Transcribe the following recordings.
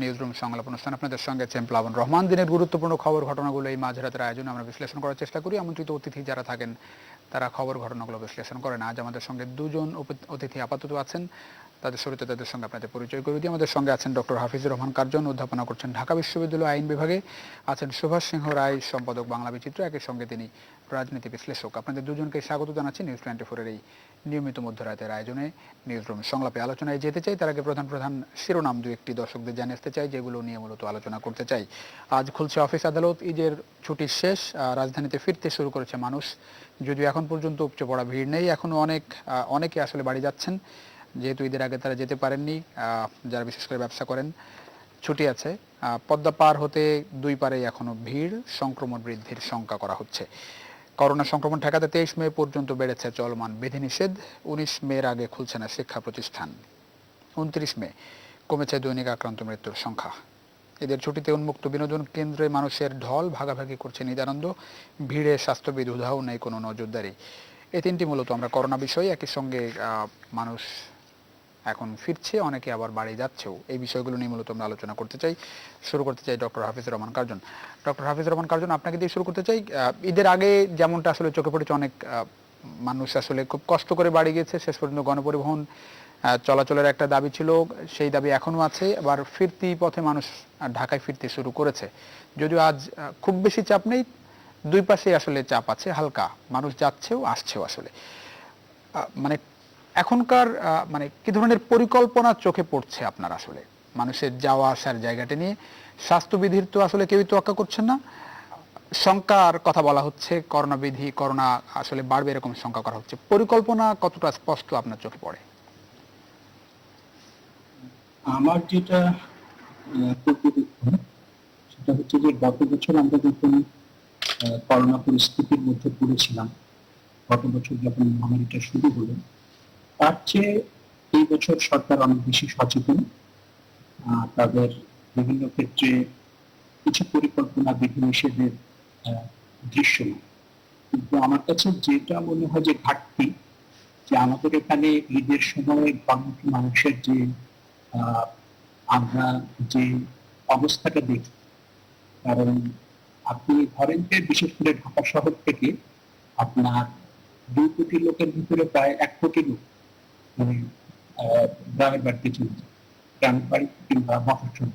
Newsroom সংলাপ অনুষ্ঠান আপনাদের সঙ্গে আছেন প্লাবন রহমান। দিনের গুরুত্বপূর্ণ খবর ঘটনাগুলো এই মাঝরাতের আয়োজনে আমরা বিশ্লেষণ করার চেষ্টা করি। আমন্ত্রিত অতিথি যারা থাকেন তারা খবর ঘটনাগুলো বিশ্লেষণ করেন। আজ আমাদের সঙ্গে দুজন অতিথি আপাতত আছেন, তাদের শুরুতে তাদের সঙ্গে আপনাদের পরিচয় করে দিই। আমাদের সঙ্গে আছেন ডক্টর হাফিজুর রহমান কার্জন, অধ্যাপনা করছেন ঢাকা বিশ্ববিদ্যালয় আইন বিভাগে। আছেন সুভাষ সিংহ রায়, সম্পাদক বাংলা বিচিত্র, একই সঙ্গে তিনি রাজনীতি বিশ্লেষক। আপনাদের দুজনকে স্বাগত জানাচ্ছি নিউজ 24-এর এই নিয়মিত মধ্যরাতের আয়োজনে নিউজরুম সংলাপে। আলোচনায় যেতে চাই তার আগে প্রধান প্রধান শিরোনাম দু একটি দর্শকদের জানাতে চাই, যেগুলো নিয়ে মূলত আলোচনা করতে চাই। আজ খুলছে অফিস আদালত, ঈদের ছুটির শেষ, রাজধানীতে ফিরতে শুরু করেছে মানুষ। যদিও এখন পর্যন্ত উপচে পড়া ভিড় নেই, এখনো অনেকে আসলে বাড়ি যাচ্ছেন, যেহেতু ঈদের আগে তারা যেতে পারেননি। যারা বিশেষ করে ব্যবসা করেন, ছুটি আছে। পদ্মা পার হতে দুই পারেই এখনো ভিড়, সংক্রমণ বৃদ্ধির শঙ্কা করা হচ্ছে। করোনা সংক্রমণ ঠেকাতে 23 মে পর্যন্ত বেড়েছে চলমান বিধিনিষেধ। 19 মের আগে খুলছে না শিক্ষা প্রতিষ্ঠান। 29 মে কমেছে দৈনিক আক্রান্ত মৃত্যুর সংখ্যা। এদের ছুটিতে উন্মুক্ত বিনোদন কেন্দ্রে মানুষের ঢল, ভাগাভাগি করছে নিদানন্দ। ভিড়ে স্বাস্থ্যবিধি উধাও, নেই কোনো নজরদারি। এই তিনটি মূলত আমরা করোনা বিষয়। একই সঙ্গে মানুষ এখন ফিরছে, অনেকে আবার বাড়ি যাচ্ছেও। এই বিষয়গুলো নিয়ে মূলত আমরা আলোচনা করতে চাই। শুরু করতে চাই doctor Hafizur Rahman Curzon. Doctor Hafizur Rahman Curzon, আপনাকে দিয়ে শুরু করতে চাই। ঈদের আগে যেমনটা আসলে চোখে পড়েছে, অনেক মানুষ আসলে খুব কষ্ট করে বাড়ি গেছে। শেষ পর্যন্ত গণপরিবহন চলাচলের একটা দাবি ছিল, সেই দাবি এখনো আছে। আবার ফিরতি পথে মানুষ ঢাকায় ফিরতে শুরু করেছে। যদিও আজ খুব বেশি চাপ নেই, দুই পাশে আসলে চাপ আছে হালকা, মানুষ যাচ্ছেও আসছেও। আসলে মানে এখনকার মানে কি ধরনের পরিকল্পনা চোখে পড়ছে আপনার আসলে মানুষের যাওয়া আসার জায়গাটা নিয়ে? স্বাস্থ্যবিধির তো আসলে কেউই তোয়াক্কা করছেন না, শঙ্কার কথা বলা হচ্ছে, করোনা আসলে বাড়বে এরকম শঙ্কা করা হচ্ছে। পরিকল্পনা কতটা স্পষ্ট আপনার চোখে পড়ে? আমার যেটা সেটা হচ্ছে যে গত বছর আমরা যখন করোনা পরিস্থিতির মধ্যে পড়েছিলাম, গত বছর যখন মহামারীটা শুরু হলো, তার চেয়ে এই বছর সরকার অনেক বেশি সচেতন। তাদের বিভিন্ন ক্ষেত্রে কিছু পরিকল্পনা বিধিনিষেধের দৃশ্যমান। কিন্তু আমার কাছে যেটা মনে হয় যে ঘাটতি, যে আমাদের এখানে ঈদের সময় কর্মী মানুষের যে আমরা যে অবস্থাটা দেখি, কারণ আপনি ধরেন যে বিশেষ করে ঢাকা শহর থেকে আপনার 2 কোটি লোকের ভিতরে প্রায় 1 কোটি লোক মানে গ্রামের বাড়িতে চলে যায়, গ্রামের বাড়ি কিংবা মফস্বল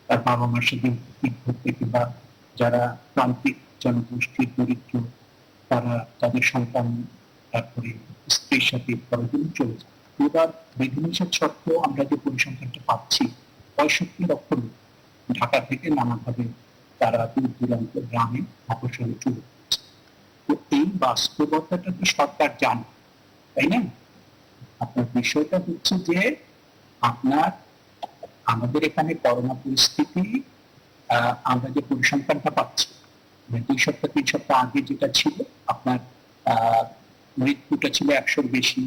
তার বাবা মার সাথে ঘুরতে, কিংবা যারা প্রান্তিক জনগোষ্ঠীর দরিদ্র তারা তাদের সন্তান তারপরে স্ত্রীর সাথে পরদিন চলে যায়। এবার বিধিনিষেধ সত্ত্বেও আমরা যে পরিসংখ্যানটা পাচ্ছি, 65 লক্ষ লোক ঢাকা থেকে নানাভাবে তারা দূর দূরান্ত গ্রামে মফস্বলে চলে যাচ্ছে। তো এই বাস্তবতাটা তো সরকার জানে, তাই না? আপনার বিষয়টা হচ্ছে যে আপনার আমাদের এখানে করোনা পরিস্থিতি, আমরা যে পরিসংখ্যানটা পাচ্ছি 2 সপ্তাহ 3 সপ্তাহ আগে যেটা ছিল, আপনার মৃত্যুটা ছিল 100-র বেশি,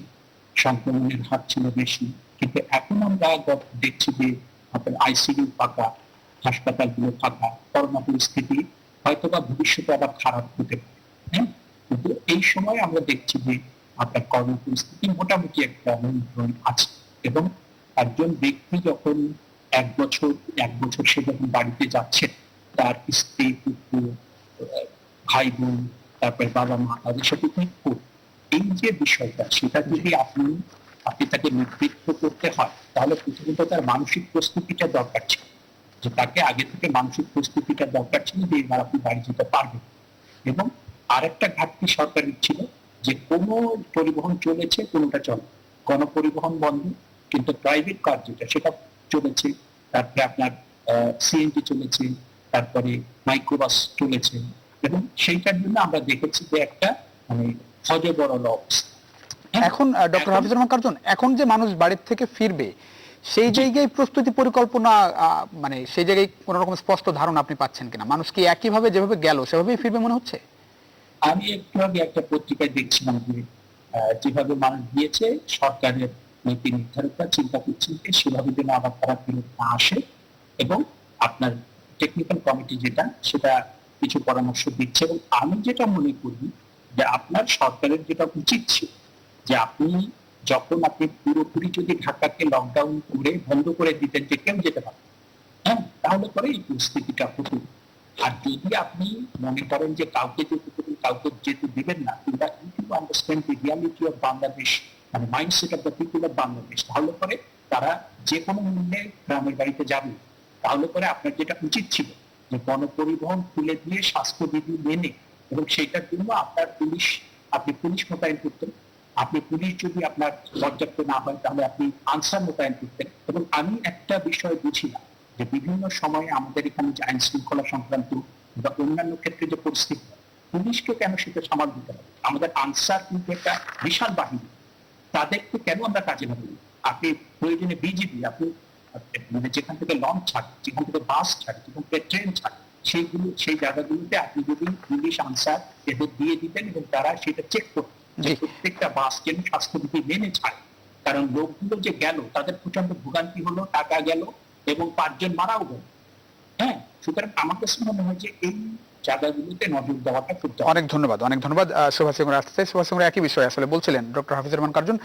সংক্রমণের হার ছিল বেশি। কিন্তু এখন আমরা দেখছি যে আপনার আইসিইউ ফাঁকা, হাসপাতালগুলো ফাঁকা। করোনা পরিস্থিতি হয়তোবা ভবিষ্যতে আবার খারাপ হতে পারে, হ্যাঁ, কিন্তু এই সময় আমরা দেখছি যে আপনার করোনা পরিস্থিতি মোটামুটি একটা নিয়ন্ত্রণ আছে। এবং একজন ব্যক্তি যখন এক বছর সে যখন বাড়িতে যাচ্ছে, তার স্ত্রী, পুত্র, ভাই বোন, তারপরে বাবা মা, তাদের সাথে কি এই যে বিষয়টা, সেটা যদি আপনি তাকে নেতৃত্ব করতে হয়, তাহলে প্রথমত তার মানসিক প্রস্তুতিটা দরকার ছিল, যে তাকে আগে থেকে মানসিক প্রস্তুতিটা দরকার ছিল যে এবার আপনি বাড়ি যেতে পারবেন। এবং আরেকটা ঘাটতি সরকারের ছিল যে কোনো পরিবহন চলেছে, কোনোটা চলে, গণপরিবহন বন্ধ, কিন্তু প্রাইভেট কার যেটা সেটা চলেছে। তারপরে আপনার সিএনজি চলেছে, তারপরে মাইক্রোবাস চলেছে। এবং সেইটার জন্য আমরা দেখেছি যে একটা মানে হজবরল অবস্থা। এখন ডক্টর হাফিজুর রহমান কার্জন, এখন যে মানুষ বাড়ির থেকে ফিরবে, সেই জায়গায় প্রস্তুতি পরিকল্পনা মানে সেই জায়গায় কোন রকম স্পষ্ট ধারণা আপনি পাচ্ছেন কিনা? মানুষ কি একইভাবে যেভাবে গেল সেভাবেই ফিরবে মনে হচ্ছে? আমি একটু আগে একটা পত্রিকায় দেখছিলাম যে যেভাবে মানুষ গিয়েছে, সরকারের নীতি নির্ধারকরা চিন্তা করছেন যে সেভাবে যেন আবার তারা ফেরত না আসে। এবং আপনার টেকনিক্যাল কমিটি যেটা, সেটা কিছু পরামর্শ দিচ্ছে। এবং আমি যেটা মনে করি যে আপনার সরকারের যেটা উচিত ছিল, যে আপনি যখন আপনি পুরোপুরি যদি ঢাকাকে লকডাউন করে বন্ধ করে দিতেন যে কেউ যেতে পারে, তাহলে পরে এই পরিস্থিতিটা হতো। আর যদি আপনি মনে করেন যে কাউকে যেতে দিবেন না, কিংবা you understand the reality of Bangladesh, মানে mindset of the people of Bangladesh, তাহলে পরে তারা যে কোনো মূল্যে গ্রামের বাড়িতে যাবে। তাহলে পরে আপনার যেটা উচিত ছিল যে গণপরিবহন খুলে দিয়ে স্বাস্থ্যবিধি মেনে, এবং সেটার জন্য আপনি পুলিশ মোতায়েন করতেন। আপনি পুলিশ যদি আপনার পর্যাপ্ত না হয় তাহলে আপনি আনসার মোতায়েন করতেন। এবং আমি একটা বিষয় বুঝিলাম যে বিভিন্ন সময়ে আমাদের এখানে যে আইন শৃঙ্খলা সংক্রান্ত বা অন্যান্য ক্ষেত্রে যে পরিস্থিতি, পুলিশকে কেন সেটা সামাল দিতে হবে? আমাদের আনসার কিন্তু একটা বিশাল বাহিনী, তাদেরকে কেন আমরা কাজে লাগাবো? আপনি প্রয়োজনে বিজিবি, আপনি মানে যেখান থেকে লঞ্চ ছাড়ে, যেখান থেকে বাস ছাড়ে, যেখান থেকে ট্রেন ছাড়ে, সেই জায়গাগুলোতে আপনি যদি পুলিশ আনসার এদের দিয়ে দিতেন এবং তারা সেটা চেক করতেন যে প্রত্যেকটা বাস যেন স্বাস্থ্যবিধি মেনে ছাড়ে। কারণ লোকগুলো যে গেল, তাদের প্রচন্ড ভোগান্তি হলো, টাকা গেল এবং 5 জন মারাও গেল। হ্যাঁ, সুতরাং আমার কাছে মনে হয় যে এই জায়গাগুলোতে নজর দেওয়াটা করতে হবে। অনেক ধন্যবাদ সুভাষ চন্দ্র আসতে। সুভাষ চন্দ্র একই বিষয় আসলে বলছিলেন ডক্টর হাফিজুর রহমান কার্জন,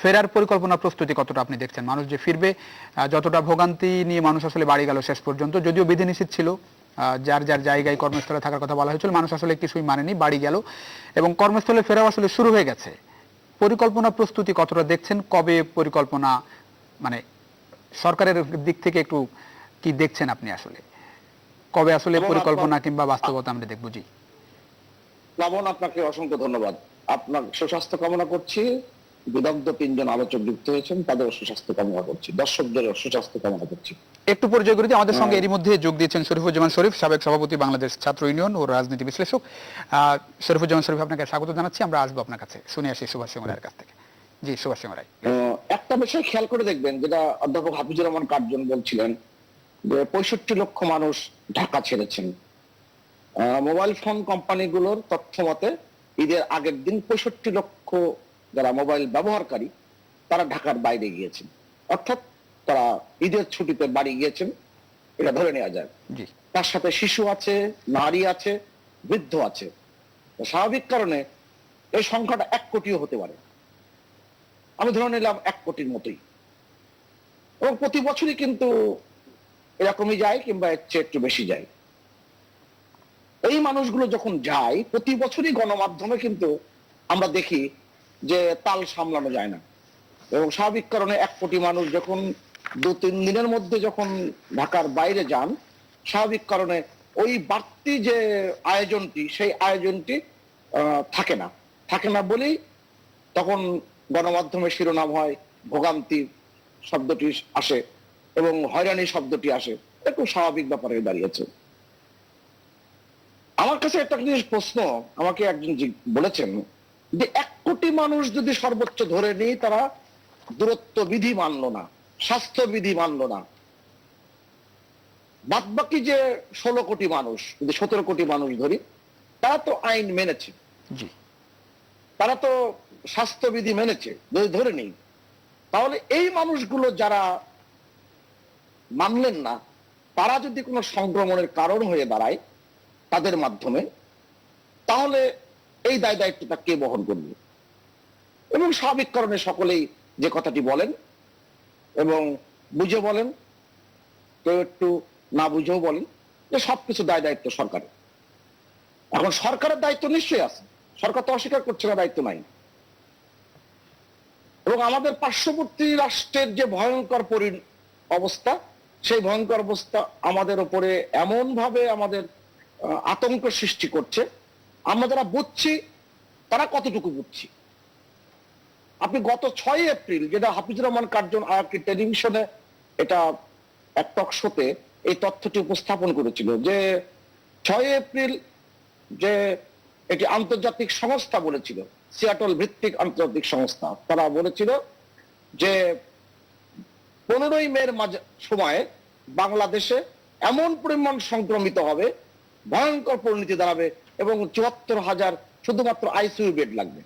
ফেরার পরিকল্পনা প্রস্তুতি কতটা আপনি দেখছেন? মানুষ যে ফিরবে, যতটা ভোগান্তি নিয়ে মানুষ আসলে বাড়ি গেল শেষ পর্যন্ত, যদিও বিধিনিষেধ ছিল, যার যার জায়গায় কর্মস্থলে থাকার কথা বলা হয়েছিল, মানুষ আসলে কিছুই মানেনি, বাড়ি গেল এবং কর্মস্থলে ফেরাও আসলে শুরু হয়ে গেছে। পরিকল্পনা প্রস্তুতি কতটা দেখছেন? কবে পরিকল্পনা, মানে সরকারের দিক থেকে একটু কি দেখছেন আপনি আসলে? কবে আসলে পরিকল্পনা কিংবা বাস্তবতা আমরা দেখব? জি প্লাবন, আপনাকে অসংখ্য ধন্যবাদ। আপনার সুস্বাস্থ্য কামনা করছি। বিদগ্ধ 3 জন আলোচক যুক্ত হয়েছেন, তাদের সুস্বাস্থ্য কামনা করছি, দর্শকদের সুস্বাস্থ্য কামনা করছি। একটু পরিচয় করে দিই, আমাদের সঙ্গে এরই মধ্যে যোগ দিয়েছেন শরীফুজ্জামান শরীফ, সাবেক সভাপতি বাংলাদেশ ছাত্র ইউনিয়ন ও রাজনীতি বিশ্লেষক। শরীফুজ্জামান শরীফ, আপনাকে স্বাগত জানাচ্ছি। আমরা আসবো আপনার কাছে, শুনে আসি সুভাষ চন্দ্র রায়ের কাছ থেকে। জি সুভাষ চন্দ্র রায়, একটা বিষয় খেয়াল করে দেখবেন, যেটা অধ্যাপক হাফিজুর রহমান কার্জন বলছিলেন যে 65 লক্ষ মানুষ ঢাকা ছেড়েছেন। মোবাইল ফোন কোম্পানিগুলোর তথ্য মতে ঈদের আগের দিন 65 লক্ষ যারা মোবাইল ব্যবহারকারী তারা ঢাকার বাইরে গিয়েছেন, অর্থাৎ তারা ঈদের ছুটিতে বাড়ি গিয়েছেন, এটা ধরে নেওয়া যায়। তার সাথে শিশু আছে, নারী আছে, বৃদ্ধ আছে। স্বাভাবিক কারণে এই সংখ্যাটা 1 কোটিও হতে পারে। আমি ধরে নিলাম 1 কোটির মতোই, এবং প্রতি বছরই কিন্তু এরকমই যায়, কিংবা এর চেয়ে একটু বেশি যায়। এই মানুষগুলো যখন যায়, প্রতি বছরই গণমাধ্যমে কিন্তু আমরা দেখি যে তাল সামলানো যায় না, এবং স্বাভাবিক কারণে 1 কোটি মানুষ যখন 2-3 দিনের মধ্যে যখন ঢাকার বাইরে যান, স্বাভাবিক কারণে ওই বাড়তি যে আয়োজনটি, সেই আয়োজনটি থাকে না বলেই তখন গণমাধ্যমে শিরোনাম হয়, ভোগান্তি শব্দটি আসে এবং হয়রানি শব্দটি আসে। একটু স্বাভাবিক ব্যাপারে দাঁড়িয়েছে। আমার কাছে একটা জিনিস প্রশ্ন, আমাকে একজন বলেছেন যে 1 কোটি মানুষ যদি সর্বোচ্চ ধরে নিই, তারা দূরত্ব বিধি মানলো না, স্বাস্থ্য বিধি মানলো না, বাদ বাকি যে 16 কোটি মানুষ, যদি 17 কোটি মানুষ ধরি, তারা তো আইন মেনেছে, তারা তো স্বাস্থ্যবিধি মেনেছে, যদি ধরে নিই, তাহলে এই মানুষগুলো যারা মানলেন না, তারা যদি কোনো সংক্রমণের কারণ হয়ে দাঁড়ায় তাদের মাধ্যমে, তাহলে এই দায়িত্বটা কে বহন করবে? এবং স্বাভাবিক কারণে সকলেই যে কথাটি বলেন, এবং বুঝে বলেন, কেউ একটু না বুঝেও বলেন, যে সবকিছু দায়িত্ব সরকারের। এখন সরকারের দায়িত্ব নিশ্চয়ই আছে, সরকার তো অস্বীকার করছে না দায়িত্ব নাই। এবং আমাদের পার্শ্ববর্তী রাষ্ট্রের যে ভয়ঙ্কর অবস্থা, সেই ভয়ঙ্কর অবস্থা আমাদের উপরে এমন ভাবে আমাদের আতঙ্ক সৃষ্টি করছে, আমরা যারা বুঝছি তারা কতটুকু বুঝছি। আপনি গত 6 এপ্রিল, যেটা হাফিজুর রহমান কার্জন আয়াকি টেলিভিশনে এটা এক টক শোতে এই তথ্যটি উপস্থাপন করেছিল, যে 6 এপ্রিল যে এটি আন্তর্জাতিক সংস্থা বলেছিল, সিয়াটল ভিত্তিক আন্তর্জাতিক সংস্থা, তারা বলেছিল যে 15ই মের সময়ে বাংলাদেশে এমন পরিমাণ সংক্রমিত হবে, ভয়ঙ্কর পরিণতি দাঁড়াবে, এবং 74,000 শুধুমাত্র আইসিইউ বেড লাগবে,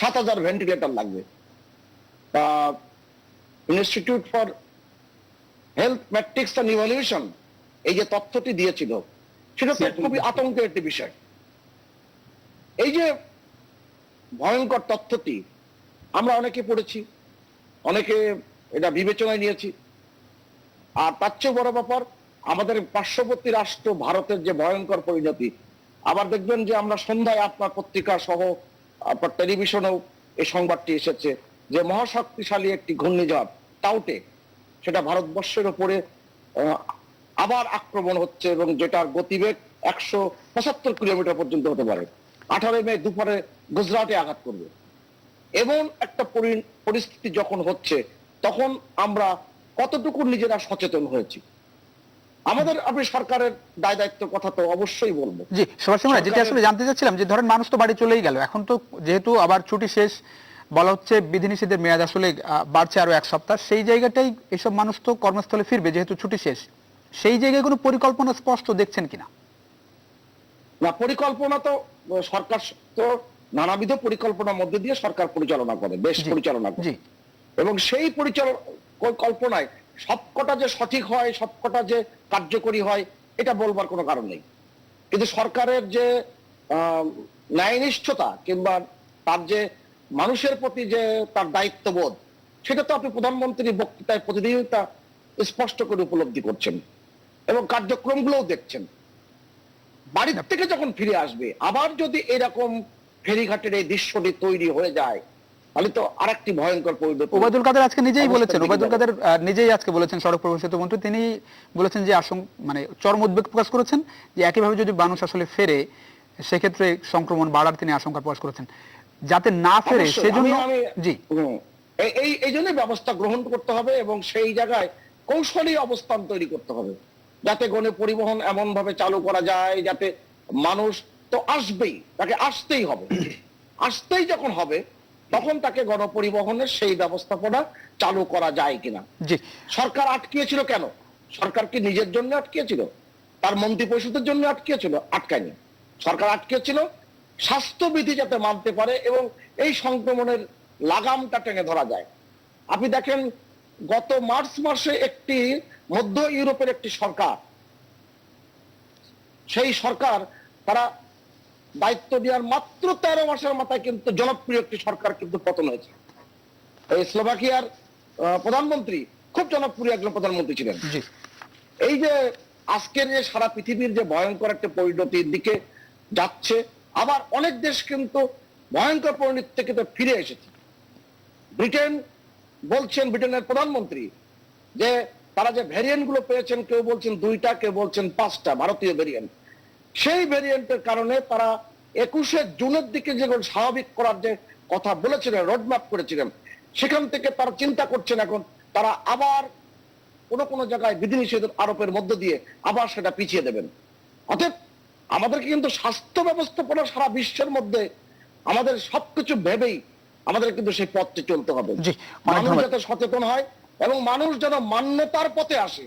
7,000 ভেন্টিলেটর লাগবে। Institute for health matrix and evaluation এই যে তথ্যটি দিয়েছিল, সেটা তো খুবই আতঙ্কের একটি বিষয়। এই যে ভয়ঙ্কর তথ্যটি আমরা অনেকে পড়েছি, অনেকে এটা বিবেচনায় নিয়েছি। আর তার চেয়ে বড় ব্যাপার, আমাদের পার্শ্ববর্তী রাষ্ট্র ভারতের যে ভয়ঙ্কর পরিণতি, আবার দেখবেন যে আমরা সন্ধ্যায় আপনার পত্রিকা সহ আপনার টেলিভিশনেও এই সংবাদটি এসেছে যে মহাশক্তিশালী একটি ঘূর্ণিঝড় টাউটে, সেটা ভারতবর্ষের উপরে আবার আক্রমণ হচ্ছে এবং যেটার গতিবেগ 175 কিলোমিটার পর্যন্ত হতে পারে। 18 মে দুপুরে গুজরাটে আঘাত করবে। এমন একটা পরিস্থিতি যখন হচ্ছে, তখন আমরা কতটুকু নিজেরা সচেতন হয়েছি। আমাদের আপনি সরকারের দায় দায়িত্ব কথা তো অবশ্যই বলবো। জি সুভাষ চন্দ্র, যেটা আসলে জানতে চাচ্ছিলাম যে ধরেন মানুষ তো বাড়ি চলেই গেল, এখন তো যেহেতু আবার ছুটি শেষ, বলা হচ্ছে বিধিনিষেধের মেয়াদ আসলে বাড়ছে আরো 1 সপ্তাহ, সেই জায়গাটাই এসব মানুষ তো কর্মস্থলে ফিরবে যেহেতু ছুটি শেষ, সেই জায়গায় কোনো পরিকল্পনা স্পষ্ট দেখছেন কিনা? না, পরিকল্পনা তো সরকার তো নানাবিধ পরিকল্পনার মধ্যে দিয়ে সরকার পরিচালনা করে, দেশ পরিচালনা করে, এবং সেই পরিকল্পনায় সবকটা যে সঠিক হয়, সবকটা যে কার্যকরী হয়, এটা বলবার কোনো কারণ নেই। কিন্তু সরকারের যে ন্যায়নিষ্ঠতা কিংবা তার যে মানুষের প্রতি যে তার দায়িত্ববোধ, সেটা তো আপনি প্রধানমন্ত্রীর বক্তৃতায় প্রতিদিনই তা স্পষ্ট করে উপলব্ধি করছেন এবং কার্যক্রমগুলোও দেখছেন। বাড়ির থেকে যখন ফিরে আসবে, আবার যদি এরকম ফেরিঘাটের এই দৃশ্যটি তৈরি হয়ে যায়, তাহলে তো আরেকটি ভয়ঙ্কর পরিণতি। ওবায়দুল কাদের আজকে নিজেই বলেছেন, ওবায়দুল কাদের নিজেই আজকে বলেছেন, সড়ক পরিবহন সেতু মন্ত্রী, তিনি বলেছেন যে মানে চরম উদ্বেগ প্রকাশ করেছেন যে একইভাবে যদি মানুষ আসলে ফেরে সেক্ষেত্রে সংক্রমণ বাড়ার তিনি আশঙ্কা প্রকাশ করেছেন, যাতে না ফেরে সেজন্য। জি, এই জন্য ব্যবস্থা গ্রহণ করতে হবে এবং সেই জায়গায় কৌশলী অবস্থান তৈরি করতে হবে, যাতে গণপরিবহন এমন ভাবে চালু করা যায় যাতে মানুষ তো আসবেই, তাকে আসতেই হবে, আসতেই যখন হবে তখন তাকে গণপরিবহনের সেই ব্যবস্থাপনা চালু করা যায় কিনা। জি, সরকার আটকিয়েছিল কেন? সরকার কি নিজের জন্য আটকিয়েছিল? তার মন্ত্রী পরিষদের জন্য আটকিয়েছিল? আটকায়নি। সরকার আটকিয়েছিল স্বাস্থ্যবিধি যাতে মানতে পারে এবং এই সংক্রমণের লাগামটা টেনে ধরা যায়। আপনি দেখেন গত মার্চ মাসে একটি মধ্য ইউরোপের একটি সরকার, সেই সরকার তারা দায়িত্ব দেওয়ার মাত্র 13 মাসের মাথায় কিন্তু জনপ্রিয় একটি সরকার কিন্তু পতন হয়েছে। এই স্লোভাকিয়ার প্রধানমন্ত্রী খুব জনপ্রিয় একজন প্রধানমন্ত্রী ছিলেন। এই যে আজকের যে সারা পৃথিবীর যে ভয়ঙ্কর একটা পরিণতির দিকে যাচ্ছে, আবার অনেক দেশ কিন্তু ভয়ঙ্কর পরিণতি থেকে তো ফিরে এসেছে। ব্রিটেন বলছেন, ব্রিটেনের প্রধানমন্ত্রী, যে তারা যে ভ্যারিয়েন্ট গুলো পেয়েছেন, কেউ বলছেন 2টা, কেউ বলছেন 5টা ভারতীয় ভ্যারিয়েন্ট, সেই ভ্যারিয়েন্টের কারণে তারা 21শে জুনের দিকে যেগুলো স্বাভাবিক করার যে কথা বলেছিলেন, রোডম্যাপ করেছিলেন, সেখান থেকে তারা চিন্তা করছেন এখন তারা আবার কোনো জায়গায় বিধিনিষেধ আরোপের মধ্য দিয়ে আবার সেটা পিছিয়ে দেবেন। অতএব আমাদেরকে কিন্তু স্বাস্থ্য ব্যবস্থাপনা সারা বিশ্বের মধ্যে আমাদের সবকিছু ভেবেই আমাদের কিন্তু সেই পথে চলতে হবে। মানুষ যাতে সচেতন হয় এবং মানুষ যেন মান্যতার পথে আসে,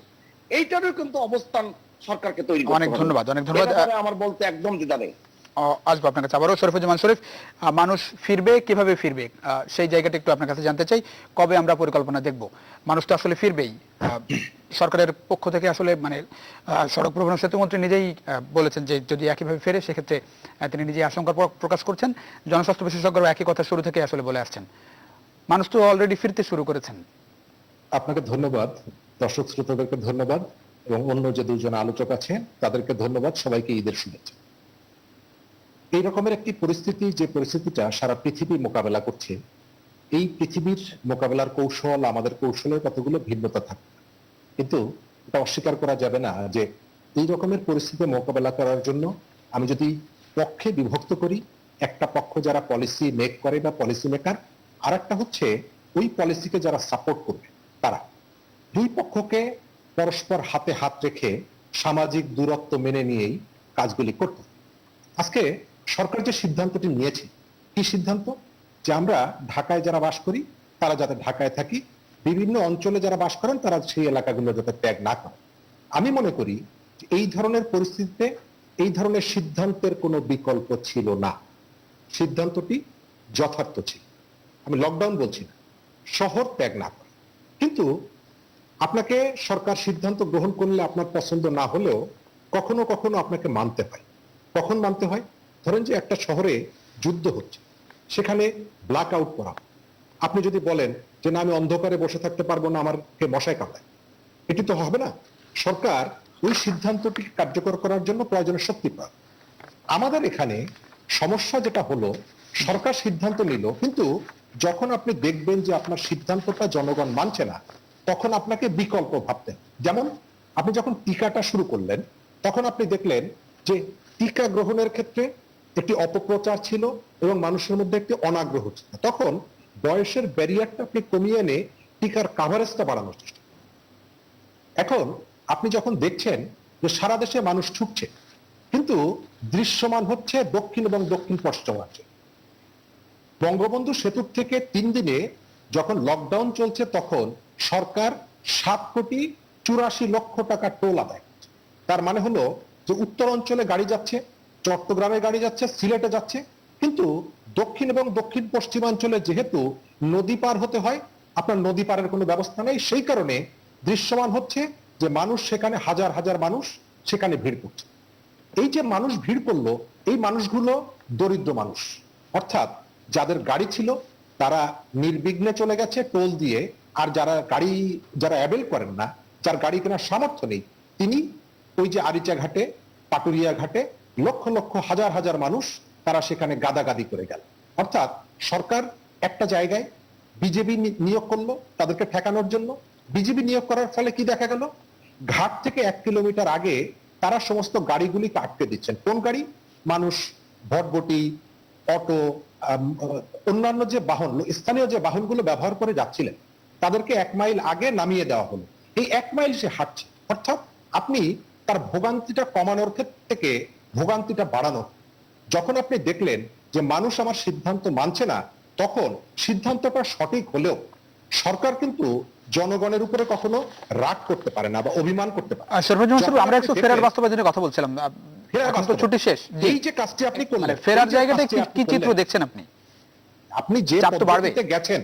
এইটারও কিন্তু অবস্থান সরকারকে তৈরি করতে হবে। অনেক ধন্যবাদ, অনেক ধন্যবাদ। আমার বলতে একদম দ্বিধা নেই। আসবো আপনার কাছে আবারও। শরীফুজ্জামান শরীফ, মানুষ ফিরবে, কিভাবে ফিরবে সেই জায়গাটা একটু আপনার কাছে জানতে চাই। কবে আমরা পরিকল্পনা দেখব? মানুষ তো আসলে ফিরবেই। সরকারের পক্ষ থেকে আসলে মানে সড়ক পরিবহন সেতু মন্ত্রী নিজেই বলেছেন যে যদি একইভাবে ফেরে সেক্ষেত্রে তিনি নিজেই আশঙ্কা প্রকাশ করছেন। জনস্বাস্থ্য বিশেষজ্ঞরা একই কথা শুরু থেকে আসলে বলে আসছেন। মানুষ তো অলরেডি ফিরতে শুরু করেছেন। আপনাকে ধন্যবাদ, দর্শক শ্রোতাদেরকে ধন্যবাদ এবং অন্য যে দুজন আলোচক আছে তাদেরকে ধন্যবাদ। সবাইকে ঈদের শুভেচ্ছা। এই রকমের একটি পরিস্থিতি, যে পরিস্থিতিটা সারা পৃথিবী মোকাবেলা করছে, এই পৃথিবীর মোকাবেলার কৌশল, আমাদের কৌশলের কতগুলো ভিন্নতা থাকে, কিন্তু এটা অস্বীকার করা যাবে না যে এই রকমের পরিস্থিতি মোকাবেলা করার জন্য আমি যদি পক্ষে বিভক্ত করি, একটা পক্ষ যারা পলিসি মেক করে বা পলিসি মেকার, আর একটা হচ্ছে ওই পলিসিকে যারা সাপোর্ট করবে তারা, দুই পক্ষকে পরস্পর হাতে হাত রেখে সামাজিক দূরত্ব মেনে নিয়েই কাজগুলি করতে হবে। আজকে সরকার যে সিদ্ধান্তটি নিয়েছে, কি সিদ্ধান্ত? যে আমরা ঢাকায় যারা বাস করি তারা যাতে ঢাকায় থাকি, বিভিন্ন অঞ্চলে যারা বাস করেন তারা সেই এলাকাগুলো যাতে ত্যাগ না করে। আমি মনে করি এই ধরনের পরিস্থিতিতে এই ধরনের সিদ্ধান্তের কোনো বিকল্প ছিল না, সিদ্ধান্তটি যথার্থ ছিল। আমি লকডাউন বলছি না, শহর ত্যাগ না করে। কিন্তু আপনাকে সরকার সিদ্ধান্ত গ্রহণ করলে আপনার পছন্দ না হলেও কখনো কখনো আপনাকে মানতে হয়। কখন মানতে হয়? ধরেন যে একটা শহরে যুদ্ধ হচ্ছে, সেখানে ব্ল্যাক আউট করা, আপনি যদি বলেন যে না আমি অন্ধকারে বসে থাকতে পারবো না, আমাকে মশায় কামড়ায়, এটি তো হবে না। সরকার ওই সিদ্ধান্তটি কার্যকর করার জন্য প্রয়োজনীয় শক্তি প্রয়োগ। আমাদের এখানে সমস্যা যেটা হলো, সরকার সিদ্ধান্ত নিল, কিন্তু যখন আপনি দেখবেন যে আপনার সিদ্ধান্তটা জনগণ মানছে না, তখন আপনাকে বিকল্প ভাবতেন। যেমন আপনি যখন টিকাটা শুরু করলেন, তখন আপনি দেখলেন যে টিকা গ্রহণের ক্ষেত্রে একটি অপপ্রচার ছিল এবং মানুষের মধ্যে একটি অনাগ্রহ ছিল। তখন বয়সের ব্যারিয়ারটা আপনি কমিয়ে এনে টিকার কাভারেজটা বাড়ানোর চেষ্টা। এখন আপনি যখন দেখছেন যে সারা দেশে মানুষ ছুটছে, কিন্তু দৃশ্যমান হচ্ছে দক্ষিণ এবং দক্ষিণ পশ্চিমাঞ্চল। বঙ্গবন্ধু সেতুর থেকে 3 দিনে যখন লকডাউন চলছে, তখন সরকার 7,84,00,000 টাকা টোল আদায় করছে। তার মানে হলো যে উত্তর অঞ্চলে গাড়ি যাচ্ছে, চট্টগ্রামে গাড়ি যাচ্ছে, সিলেটে যাচ্ছে, কিন্তু দক্ষিণ এবং দক্ষিণ পশ্চিমাঞ্চলে যেহেতু নদী পার হতে হয়, আপনার নদী পারের কোনো ব্যবস্থা নেই। সেই কারণে দৃশ্যমান হচ্ছে যে মানুষ সেখানে হাজার হাজার মানুষ সেখানে ভিড় করছে। এই যে মানুষ ভিড় করলো, এই মানুষগুলো দরিদ্র মানুষ, অর্থাৎ যাদের গাড়ি ছিল তারা নির্বিঘ্নে চলে গেছে টোল দিয়ে, আর যারা অ্যাবেল করেন না, যার গাড়ি কেনার সামর্থ্য নেই, তিনি ওই যে আরিচা ঘাটে, পাটুরিয়া ঘাটে লক্ষ লক্ষ হাজার হাজার মানুষ তারা সেখানে গাদাগাদি করে গেল। অর্থাৎ সরকার একটা জায়গায় বিজেপি নিয়োগ করলো তাদেরকে ঠেকানোর জন্য। বিজেপি নিয়োগ করার ফলে কি দেখা গেল, ঘাট থেকে 1 কিলোমিটার আগে তারা সমস্ত গাড়িগুলিকে আটকে দিচ্ছেন। কোন গাড়ি? মানুষ ভটভটি, অটো, অন্যান্য যে বাহন, স্থানীয় যে বাহনগুলো ব্যবহার করে যাচ্ছিলেন, তাদেরকে 1 মাইল আগে নামিয়ে দেওয়া হলো। এই 1 মাইল সে হাঁটছে, অর্থাৎ আপনি তার ভোগান্তিটা কমানোর থেকে ভোগান্তিটা বাড়ানো। যখন আপনি দেখলেন যে মানুষ আমার সিদ্ধান্ত মানছে না, তখন সিদ্ধান্তটা সঠিক হলেও সরকার কিন্তু জনগণের উপরে কখনো রাগ করতে পারে না বা অভিমান করতে পারে। আমরা একটু ফেরার বাস্তবায়নের কথা বলছিলাম, এখন তো ছুটি শেষ। এই যে কাজটি আপনি করলেন, ফেরার জায়গাটা কি চিত্র দেখছেন আপনি? আপনি যে পদ্ধতিতে গেছেন,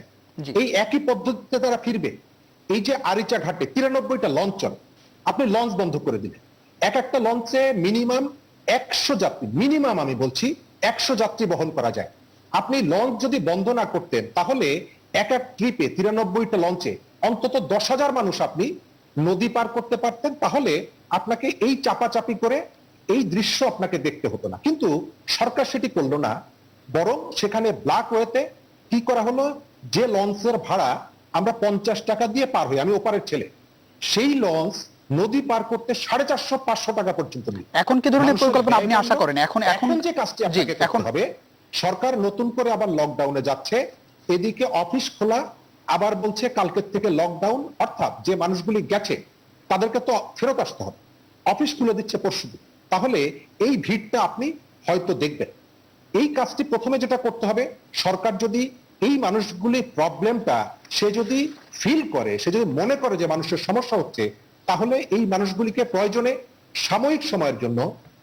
এই একই পদ্ধতিতে তারা ফিরবে। এই যে আরিচা ঘাটে 93টা লঞ্চ চলে, আপনি লঞ্চ বন্ধ করে দিলেন। এক একটা লঞ্চে মিনিমাম 100 যাত্রী, মিনিমাম আমি বলছি 100 যাত্রী বহন করা যায়। আপনি লঞ্চ যদি বন্ধ না করতেন, তাহলে এক এক ট্রিপে 93টা লঞ্চে অন্তত 10,000 মানুষ আপনি নদী পার করতে পারতেন। তাহলে আপনাকে এই চাপাচাপি করে এই দৃশ্য আপনাকে দেখতে হতো না। কিন্তু সরকার সেটি করলো না, বরং সেখানে ব্ল্যাক ওয়েতে কি করা হলো, যে লঞ্চের ভাড়া আমরা 50 টাকা দিয়ে পার হই, আমি ওপারের ছেলে, সেই লঞ্চ নদী পার করতে 450-500 টাকা পর্যন্ত নিই। এখন কি ধরনের পরিকল্পনা আপনি আশা করেন? এখন যে কাজটি আপনাকে করতে হবে, সরকার নতুন করে আবার লকডাউনে যাচ্ছে, এদিকে অফিস খোলা, আবার বলছে কালকের থেকে লকডাউন। অর্থাৎ যে মানুষগুলি গেছে তাদেরকে তো ফেরত আসতে হবে, অফিস খুলে দিচ্ছে পরশুদিন। তাহলে এই ভিড়টা আপনি হয়তো দেখবেন। এই কাজটি প্রথমে যেটা করতে হবে, সরকার যদি এই মানুষগুলি প্রবলেমটা সে যদি ফিল করে, সে যদি মনে করে যে মানুষের সমস্যা হচ্ছে, তাহলে এই মানুষগুলিকে প্রয়োজনে সাময়িক সময়ের জন্য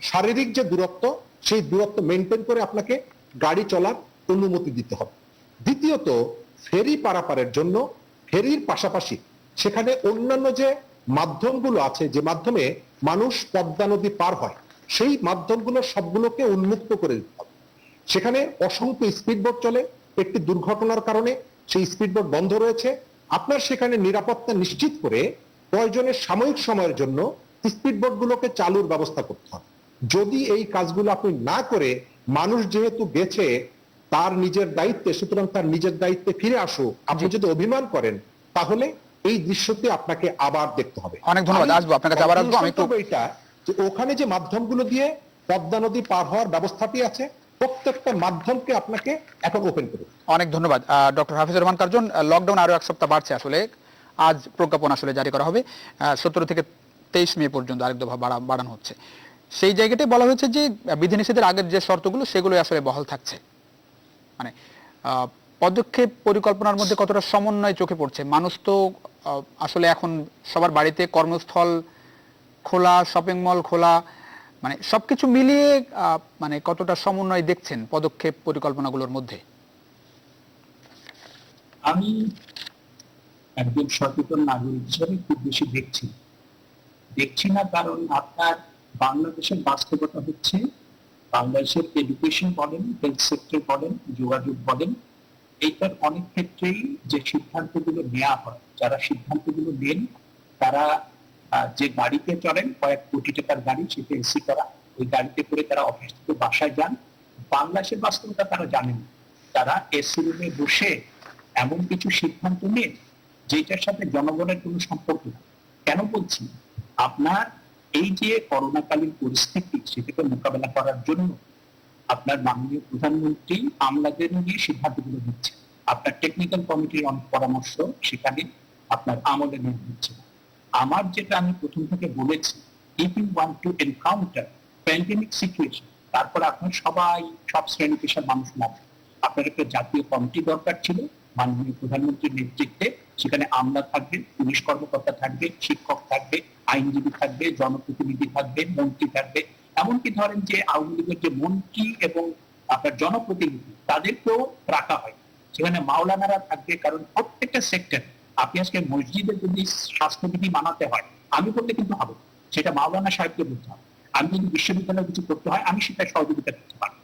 শারীরিক যে দূরত্ব, সেই দূরত্ব মেনটেন করে আপনাকে গাড়ি চলার অনুমতি দিতে হবে। দ্বিতীয়ত, ফেরি পারাপারের জন্য ফেরির পাশাপাশি সেখানে অন্যান্য যে মাধ্যমগুলো আছে, যে মাধ্যমে মানুষ পদ্মা নদী পার হয়, সেই মাধ্যমগুলো সবগুলোকে উন্মুক্ত করে দিতে হবে। সেখানে অসংখ্য স্পিডবোট চলে, একটি দুর্ঘটনার কারণে সেই স্পিডবোট বন্ধ রয়েছে। আপনার সেখানে নিরাপত্তা নিশ্চিত করে প্রয়োজনে সাময়িক সময়ের জন্য স্পিডবোট গুলোকে চালুর ব্যবস্থা করতে হবে। যদি এই কাজগুলো আপনি না করে, মানুষ যেহেতু গেছে তার নিজের দায়িত্বে, সুতরাং তার নিজের দায়িত্বে ফিরে আসুক, আপনি যদি অভিমান করেন, তাহলে এই দৃশ্যটি আপনাকে আবার দেখতে হবে। অনেক ধন্যবাদ, আসবো আপনার কাছে আবার আসবো। আমি একটু এটা যে ওখানে যে মাধ্যমগুলো দিয়ে পদ্মা নদী পার হওয়ার ব্যবস্থাটি আছে, প্রত্যেকটা মাধ্যমকে আপনাকে এখন ওপেন করুন। অনেক ধন্যবাদ doctor Hafizur Rahman Curzon. Lockdown আরো 1 সপ্তাহ বাড়ছে, আসলে আজ প্রজ্ঞাপন আসলে জারি করা হবে, 17 থেকে 23 মে পর্যন্ত আরেক দফা বাড়ানো হচ্ছে। সেই জায়গাটাই বলা হয়েছে যে বিধিনিষেধের আগের যে শর্তগুলো সেগুলো আসলে বহাল থাকছে। মানে পদক্ষেপ পরিকল্পনার মধ্যে কতটা সমন্বয় চোখে পড়ছে। মানুষ তো আসলে এখন সবার বাড়িতে কর্মস্থল খোলা, শপিং মল খোলা, মানে সবকিছু মিলিয়ে মানে কতটা সমন্বয় দেখছেন পদক্ষেপ পরিকল্পনাগুলোর মধ্যে? আমি একজন সচেতন নাগরিক হিসেবে খুব বেশি দেখছি না, কারণ আপনার বাংলাদেশের বাস্তবতা হচ্ছে, বাংলাদেশের এডুকেশন বলেন, হেলথ সেক্টর বলেন, যোগাযোগ বলেন, এইটার অনেক ক্ষেত্রেই যে সিদ্ধান্তগুলো নেওয়া হয়, যারা সিদ্ধান্তগুলো নেন তারা যে গাড়িতে চড়েন, কয়েক কোটি টাকার গাড়ি, সেটা এসি করা, ওই গাড়িতে করে তারা অফিস থেকে বাসায় যান। বাংলাদেশের বাস্তবতা তারা জানেন, তারা এসি রুমে বসে এমন কিছু সিদ্ধান্ত নিয়ে যেটার সাথে জনগণের কোনো সম্পর্ক নেই। কেন বলছি? আপনার এই যে করোনাকালীন পরিস্থিতি, সেটাকে মোকাবেলা করার জন্য আপনার মাননীয় প্রধানমন্ত্রী আমলাদের নিয়ে সিদ্ধান্তগুলো দিচ্ছে। আপনার টেকনিক্যাল কমিটির অনেক পরামর্শ সেখানে আপনার আমলে নিয়ে দিচ্ছে। আমার যেটা আমি প্রথম থেকে বলেছি, if you want to encounter pandemic situation, তারপর আপনার সবাই সব শ্রেণী পেশার মানুষ লাগবে। আপনার একটা জাতীয় কমিটি দরকার ছিল মাননীয় প্রধানমন্ত্রীর নেতৃত্বে। সেখানে আমলা থাকবে, পুলিশ কর্মকর্তা থাকবে, শিক্ষক থাকবে, আইনজীবী থাকবে, জনপ্রতিনিধি থাকবে, মন্ত্রী থাকবে। এমনকি ধরেন যে আওয়ামী লীগের যে মন্ত্রী এবং আপনার জনপ্রতিনিধি, তাদেরকেও রাখা হয়। সেখানে মাওলানারা থাকবে, কারণ প্রত্যেকটা সেক্টর, আপনি আজকে মসজিদে যদি স্বাস্থ্যবিধি মানাতে হয়, আমি বললে কিন্তু হবে, সেটা মাওলানা সাহেবকে বলতে হবে। আমি যদি বিশ্ববিদ্যালয়ে কিছু করতে হয়, আমি সেটা সহযোগিতা করতে পারি।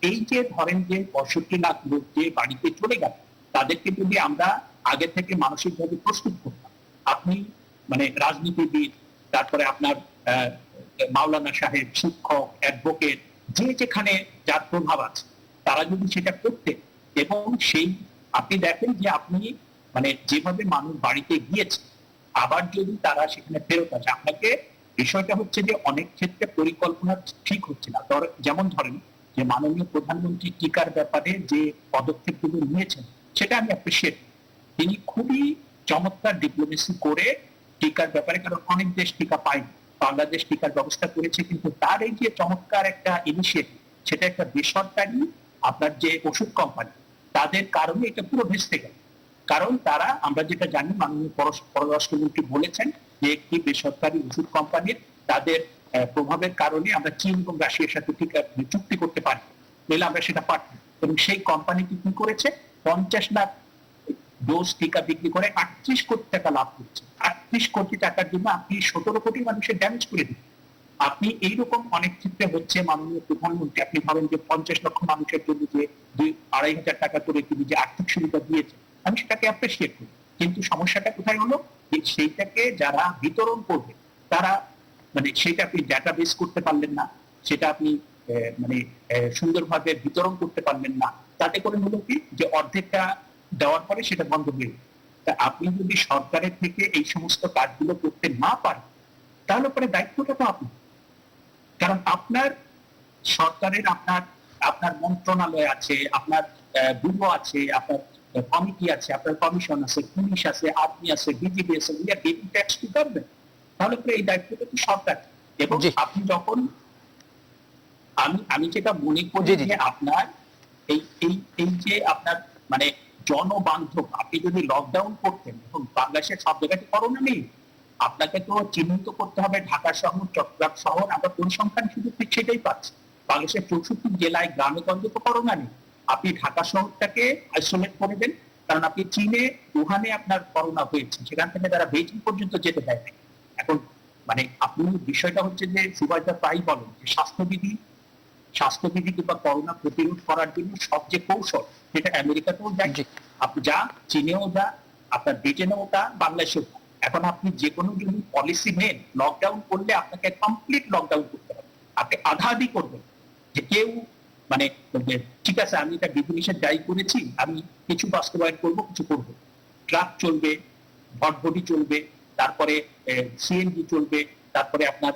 এই যে ধরেন যে 65 লাখ লোক যে বাড়িতে চলে গেল, তাদেরকে যদি আমরা আগে থেকে মানসিকভাবে প্রস্তুত করতাম, আপনি মানে রাজনীতিবিদ, তারপরে আপনার মাওলানা সাহেব, শিক্ষক, অ্যাডভোকেট, যে যেখানে যার প্রভাব আছে, তারা যদি সেটা করতে, এবং সেই আপনি দেখেন যে আপনি মানে যেভাবে মানুষ বাড়িতে গিয়েছে, আবার যদি তারা সেখানে ফেরত আসে, আপনাকে বিষয়টা হচ্ছে যে অনেক ক্ষেত্রে পরিকল্পনা ঠিক হচ্ছে না। যেমন ধরেন যে মাননীয় প্রধানমন্ত্রী টিকার ব্যাপারে যে পদক্ষেপগুলো নিয়েছেন, সেটা আমি অ্যাপ্রিসিয়েট। তিনি খুবই চমৎকার ডিপ্লোমেসি করে টিকার ব্যাপারে, কারণ অনেক দেশ টিকা পায়নি, বাংলাদেশ টিকার ব্যবস্থা করেছে, কিন্তু তার এই যে চমৎকার একটা ইনিশিয়েটিভ, সেটা একটা বেসরকারি আপনার যে ওষুধ কোম্পানি, তাদের কারণে এটা পুরো ভেস্তে গেল। কারণ তারা, আমরা যেটা জানি, মাননীয় পররাষ্ট্রমন্ত্রী বলেছেন যে একটি বেসরকারি ওষুধ কোম্পানির তাদের প্রভাবের কারণে আমরা চীন এবং রাশিয়ার সাথে টিকা চুক্তি করতে পারি, নইলে আমরা সেটা পারতাম। এবং সেই কোম্পানিটি কি করেছে, 50 লাখ ডোজ টিকা বিক্রি করে 38 কোটি টাকা লাভ করছে। 38 কোটি টাকার জন্য আপনি 17 কোটি মানুষের ড্যামেজ করে দিন। আপনি এইরকম অনেক ক্ষেত্রে হচ্ছে মাননীয় প্রধানমন্ত্রী, আপনি ভাবেন যে 50 লক্ষ মানুষের জন্য যে 2-2.5 টাকা করে তিনি যে আর্থিক সুবিধা দিয়েছে, আমি সেটাকে অ্যাপ্রিসিয়েট করি। কিন্তু সমস্যাটা কোথায় হলো, যে সেইটাকে যারা বিতরণ করবে, তারা মানে সেটা আপনি ডাটাবেস করতে পারলেন না, সেটা আপনি মানে সুন্দরভাবে বিতরণ করতে পারলেন না। তাতে করে হলো কি, যে অর্ধেকটা দেওয়ার পরে সেটা বন্ধ হয়ে গেল। তা আপনি যদি সরকারের থেকে এই সমস্ত কাজগুলো করতে না পারেন, তাহলে পরে দায়িত্বটা তো আপনি, কারণ আপনার সরকারের আপনার আপনার মন্ত্রণালয় আছে, আপনার ব্যুরো আছে, আপনার কমিটি আছে, আপনার কমিশন আছে, পুলিশ আছে, আর্মি আছে, বিজিবি আছে, we are giving tax two government. তাহলে পরে এই দায়িত্বটা তো সরকার। এবং আপনি যখন, আমি যেটা মনে করি যে আপনার এই এই এই যে আপনার মানে জনবান্ধব, আপনি যদি লকডাউন করতেন, এবং বাংলাদেশের সব জায়গায় করোনা নেই, আপনাকে তো চিহ্নিত করতে হবে ঢাকা শহর, চট্টগ্রাম শহর, আমরা পরিসংখ্যান শুধু সেটাই পাচ্ছি। বাংলাদেশের 64 জেলায় গ্রামে গঞ্জে তো করোনা নেই। আপনি ঢাকা শহরটাকে আইসোলেট করে দেন, কারণ আপনি চীনে, উহানে আপনার করোনা হয়েছে, সেখান থেকে তারা বেইজিং পর্যন্ত যেতে দেয় না। এখন মানে আপনি বিষয়টা হচ্ছে যে সুভাষদা প্রায় বলেন যে স্বাস্থ্যবিধি কিংবা করোনা প্রতিরোধ করার জন্য সবচেয়ে কৌশল, যেটা আমেরিকাতেও যায়, আপনি যা চীনেও যা, আপনার ব্রিটেনেও তা, বাংলাদেশেও। এখন আপনি যে কোনো যদি পলিসি নেন, লকডাউন করলে আপনাকে কমপ্লিট লকডাউন করতে হবে, আপনি আধাআধি করবেন। যে কেউ মানে ঠিক আছে, আমি এটা বিধিনিষেধ জারি করেছি, আমি কিছু বাস্তবায়ন করবো, কিছু করবো। ট্রাক চলবে, ভটভটি চলবে, তারপরে সিএনজি চলবে, তারপরে আপনার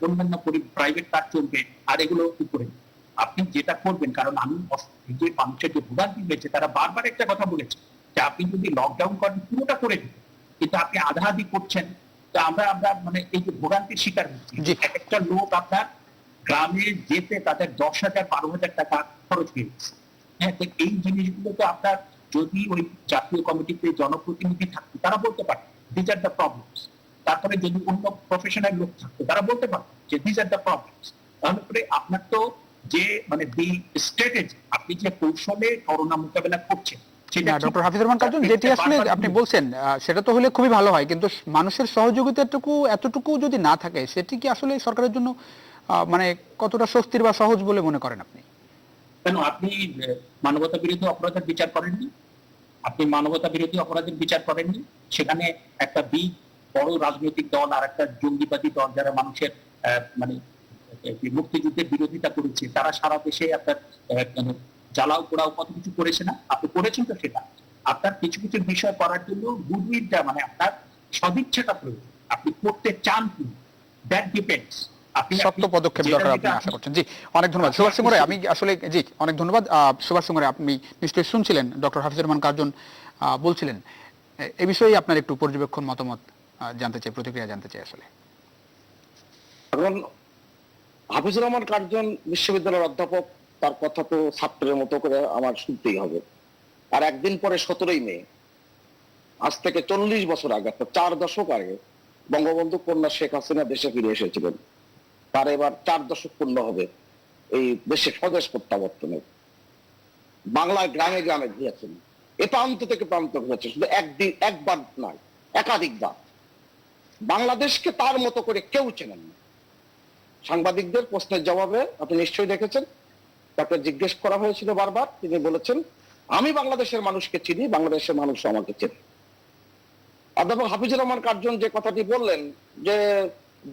অন্যান্য প্রাইভেট কার চলবে, আর এগুলো কি করে আপনি যেটা করবেন। কারণ আমি যে মানুষের যে ভোগান্তি হয়েছে, তারা বারবার একটা কথা বলেছে যে আপনি যদি লকডাউন করেন পুরোটা করে দিন, কিন্তু আপনি আধাআধি করছেন, তো আমরা মানে এই যে ভোগান্তির শিকার হচ্ছি। একটা লোক আপনার গ্রামে যেতে তাদের 10,000-12,000 টাকা খরচ হয়ে গেছে। হ্যাঁ, তো এই জিনিসগুলো তো আপনার যদি ওই জাতীয় কমিটিতে জনপ্রতিনিধি থাকতো, তারা বলতে পারত দিস আর দ্য প্রবলেমস। তারপরে যদি অন্য প্রফেশনাল লোক থাকতো, তারা বলতে পারত যে দিস আর দ্য প্রবলেমস। তাহলে পরে আপনার তো যে মানে দি স্ট্র্যাটেজি, আপনি যে কৌশলে করোনা মোকাবেলা করছেন, ডক্টর হাফিজুর রহমান কার্জন, যেটি আসলে আপনি বলছেন সেটা তো হলে খুবই ভালো হয়, কিন্তু মানুষের সহযোগিতাটুকু এতটুকু যদি না থাকে, সেটি কি আসলে সরকারের জন্য মানে কতটা স্বস্তির বা সহজ বলে মনে করেন আপনি? কেন আপনি মানবতা বিরোধী অপরাধের বিচার করেননি? আপনি মানবতা বিরোধী অপরাধের বিচার করেননি? সেখানে একটা বিগ বড় রাজনৈতিক দল আর একটা জঙ্গিবাদী দল যারা মানুষের মানে মুক্তিযুদ্ধের বিরোধিতা করেছে, তারা সারা দেশে আপনার মানে জ্বালাও পোড়াও কত কিছু করেছে না? আপনি করেছেন তো সেটা। আপনার কিছু কিছু বিষয় করার জন্য গুডউইলটা মানে আপনার সদিচ্ছাটা প্রয়োজন। আপনি করতে চান কি, দ্যাট ডিপেন্ডস। শক্ত পদক্ষেপ দরকার আপনি আশা করছেন। জি, অনেক ধন্যবাদ সুভাষ সিংহ রায়। আমি আসলে জি অনেক ধন্যবাদ সুভাষ সিংহ রায়। আপনি নিশ্চয়ই শুনছিলেন ডক্টর হাফিজুর রহমান কার্জন বলছিলেন এ বিষয়ে আপনার একটু পর্যবেক্ষণ মতামত জানতে চাই, প্রতিক্রিয়া জানতে চাই আসলে। এখন হাফিজুর রহমান কার্জন বিশ্ববিদ্যালয়ের অধ্যাপক, তার কথা তো ছাত্রের মতো করে আমার শুনতেই হবে। আর একদিন পরে 17ই মে, আজ থেকে 40 বছর আগে, 4 দশক আগে বঙ্গবন্ধু কন্যা শেখ হাসিনা দেশে ফিরে এসেছিলেন। তার এবার 4 দশক পূর্ণ হবে এই দেশে স্বদেশ প্রত্যাবর্তনের। বাংলায় গ্রামে গ্রামে ঘুরেছেন, এ প্রান্ত থেকে প্রান্ত ঘুরেছে, শুধু একবার নয়, একাধিকবার। বাংলাদেশকে তার মতো করে কেউ চেনেন না। সাংবাদিকদের প্রশ্নের জবাবে আপনি নিশ্চয়ই দেখেছেন, তাকে জিজ্ঞেস করা হয়েছিল বারবার, তিনি বলেছেন আমি বাংলাদেশের মানুষকে চিনি, বাংলাদেশের মানুষ আমাকে চেনে। অধ্যাপক হাফিজুর রহমান কার্জন যে কথাটি বললেন যে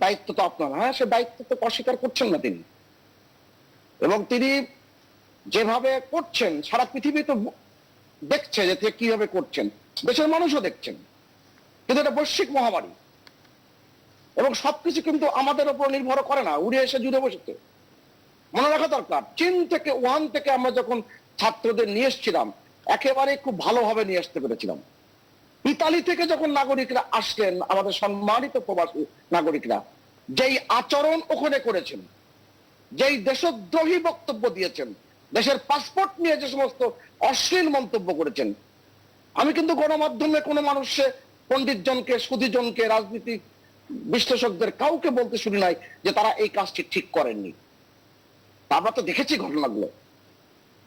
দায়িত্ব তো আপনার, হ্যাঁ, সে দায়িত্ব তো অস্বীকার করছেন না তিনি। এবং তিনি যেভাবে করছেন সারা পৃথিবী তো দেখছে যে তিনি কিভাবে করছেন, দেশের মানুষও দেখছেন। কিন্তু এটা বৈশ্বিক মহামারী এবং সবকিছু কিন্তু আমাদের উপর নির্ভর করে না, উড়ে এসে জুড়ে বসেছে। মনে রাখা দরকার, চীন থেকে, ওয়ান থেকে আমরা যখন ছাত্রদের নিয়ে এসেছিলাম একেবারে খুব ভালোভাবে নিয়ে আসতে পেরেছিলাম। ইতালি থেকে যখন নাগরিকরা আসলেন, আমাদের সম্মানিত প্রবাসী নাগরিকরা, যেই আচরণ ওখানে করেছেন, যেই দেশদ্রোহী বক্তব্য দিয়েছেন, দেশের পাসপোর্ট নিয়ে যে সমস্ত অশ্লীল মন্তব্য করেছেন, আমি কিন্তু গণমাধ্যমে কোনো মানুষে, পণ্ডিতজনকে, সুধীজনকে, রাজনীতি বিশ্লেষকদের কাউকে বলতে শুনি নাই যে তারা এই কাজটি ঠিক করেননি। আমরা তো দেখেছি ঘটনাগুলো।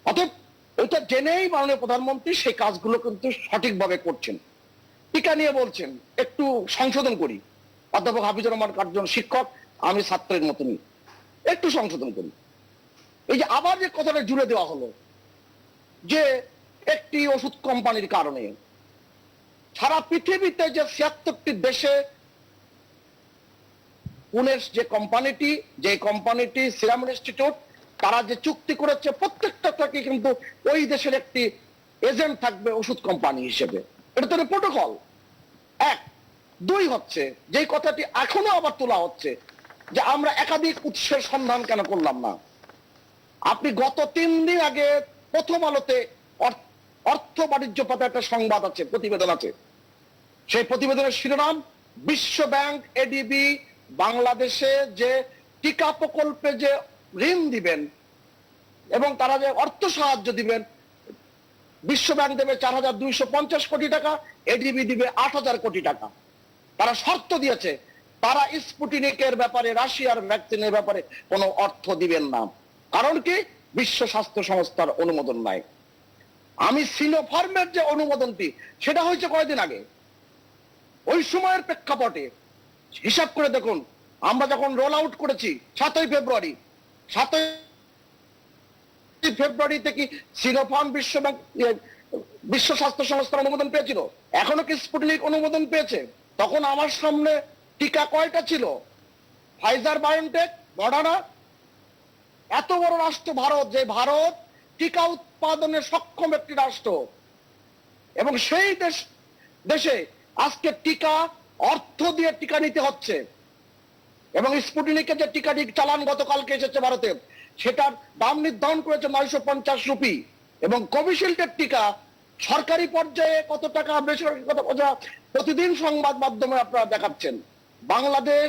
অতএব ওইটা জেনেই মাননীয় প্রধানমন্ত্রী সেই কাজগুলো কিন্তু সঠিকভাবে করছেন। টিকা নিয়ে বলছেন, একটু সংশোধন করি। অধ্যাপক হাফিজুর রহমান কার্জন শিক্ষক, আমি ছাত্রের মতনই, একটু সংশোধন করি। এই যে আবার যে কথাটা জুড়ে দেওয়া হলো যে একটি ওষুধ কোম্পানির কারণে সারা পৃথিবীতে যে 76টি দেশে পুনের যে কোম্পানিটি সিরাম ইনস্টিটিউট, তারা যে চুক্তি করেছে প্রত্যেকটা থেকে কিন্তু ওই দেশের একটি এজেন্ট থাকবে ওষুধ কোম্পানি হিসেবে। এটা তো প্রোটোকল। 1, 2 হচ্ছে যে কথাটি এখনো আবার তোলা হচ্ছে যে আমরা একাধিক উৎসের সন্ধান কেন করলাম না। আপনি গত 3 দিন আগে প্রথম আলোতে অর্থ বাণিজ্য পাতা একটা সংবাদ আছে, প্রতিবেদন আছে। সেই প্রতিবেদনের শিরোনাম, বিশ্ব ব্যাংক এডিবি বাংলাদেশে যে টিকা প্রকল্পে যে ঋণ দিবেন এবং তারা যে অর্থ সাহায্য দিবেন, বিশ্ব ব্যাংক দেবে 4,250 কোটি টাকা, এডিবি দিবে 8,000 কোটি টাকা। তারা শর্ত দিয়েছে তারা স্পুটনিকের ব্যাপারে, রাশিয়ার ভ্যাকসিনের ব্যাপারে কোনো অর্থ দিবেন না। কারণ কি? বিশ্ব স্বাস্থ্য সংস্থার অনুমোদন নাই। আমি সিনোফার্মের যে অনুমোদনটি, সেটা হয়েছে কয়েকদিন আগে। ওই সময়ের প্রেক্ষাপটে হিসাব করে দেখুন, আমরা যখন রোল আউট করেছি 7ই ফেব্রুয়ারি, 7ই ফেব্রুয়ারিতে কি সিনোফার্ম বিশ্ব স্বাস্থ্য সংস্থার অনুমোদন পেয়েছিল? এখনো কি স্পুটনিক অনুমোদন পেয়েছে? তখন আমার সামনে টিকা কয়টা ছিল? Pfizer, BioNTech, Moderna. এত বড় রাষ্ট্র ভারত, যে ভারত টিকা উৎপাদনে সক্ষম একটি রাষ্ট্র, এবং সেই দেশে আজকে টিকা অর্থ দিয়ে টিকা নিতে হচ্ছে। এবং স্পুটনিকের যে টিকাটি চালান গতকালকে এসেছে ভারতে, সেটার দাম নির্ধারণ করেছে 950 রুপি। এবং কোভিশিল্ডের টিকা সরকারি পর্যায়ে কত টাকা, বেসরকারি কত টাকা, প্রতিদিন সংবাদ মাধ্যমে আপনারা দেখাচ্ছেন। বাংলাদেশ